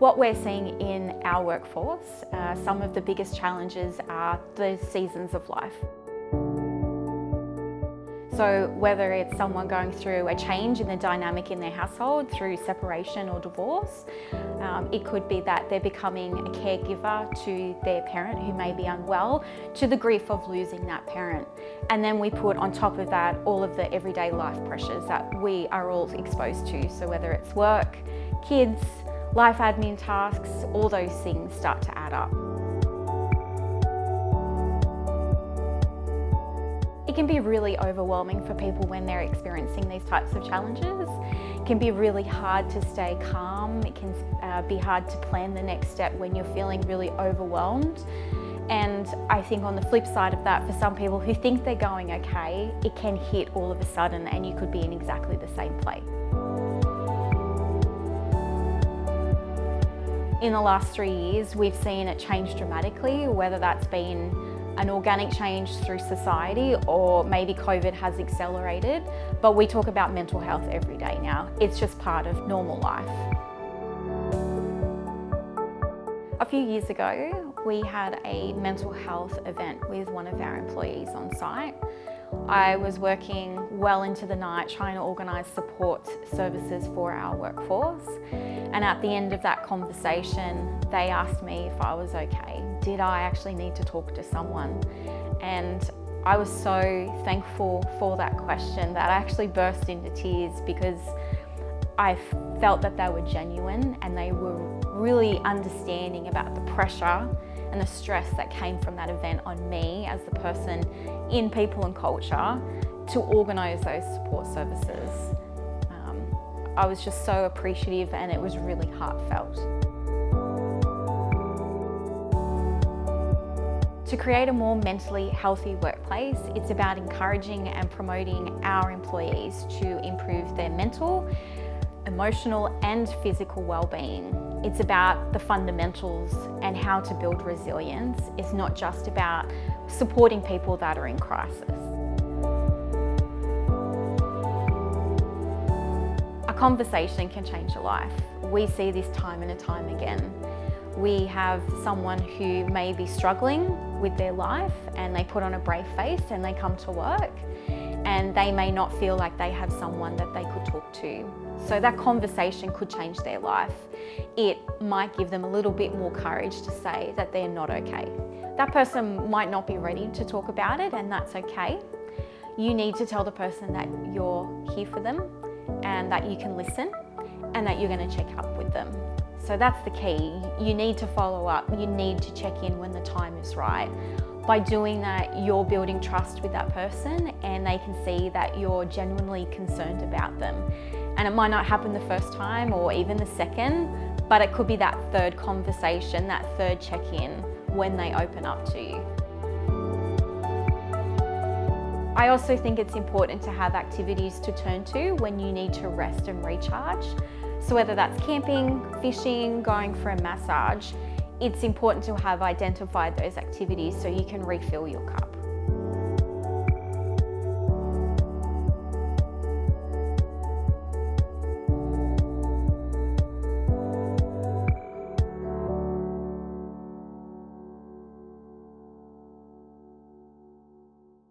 What we're seeing in our workforce, some of the biggest challenges are the seasons of life. So whether it's someone going through a change in the dynamic in their household through separation or divorce, it could be that they're becoming a caregiver to their parent who may be unwell, to the grief of losing that parent. And then we put on top of that all of the everyday life pressures that we are all exposed to. So whether it's work, kids, life admin tasks, all those things start to add up. It can be really overwhelming for people when they're experiencing these types of challenges. It can be really hard to stay calm. It can be hard to plan the next step when you're feeling really overwhelmed. And I think on the flip side of that, for some people who think they're going okay, it can hit all of a sudden and you could be in exactly the same place. In the last 3 years, we've seen it change dramatically, whether that's been an organic change through society or maybe COVID has accelerated, but we talk about mental health every day now. It's just part of normal life. A few years ago, we had a mental health event with one of our employees on site. I was working well into the night trying to organise support services for our workforce. And at the end of that conversation, they asked me if I was okay. Did I actually need to talk to someone? And I was so thankful for that question that I actually burst into tears because I felt that they were genuine and they were really understanding about the pressure and the stress that came from that event on me as the person in people and culture to organise those support services. I was just so appreciative and it was really heartfelt. To create a more mentally healthy workplace, it's about encouraging and promoting our employees to improve their mental, emotional and physical well-being. It's about the fundamentals and how to build resilience. It's not just about supporting people that are in crisis. A conversation can change a life. We see this time and time again. We have someone who may be struggling with their life and they put on a brave face and they come to work and they may not feel like they have someone that they could talk to. So that conversation could change their life. It might give them a little bit more courage to say that they're not okay. That person might not be ready to talk about it and that's okay. You need to tell the person that you're here for them and that you can listen and that you're going to check up with them. So that's the key. You need to follow up. You need to check in when the time is right. By doing that, you're building trust with that person and they can see that you're genuinely concerned about them. And it might not happen the first time or even the second, but it could be that third conversation, that third check-in when they open up to you. I also think it's important to have activities to turn to when you need to rest and recharge. So whether that's camping, fishing, going for a massage, it's important to have identified those activities so you can refill your cup.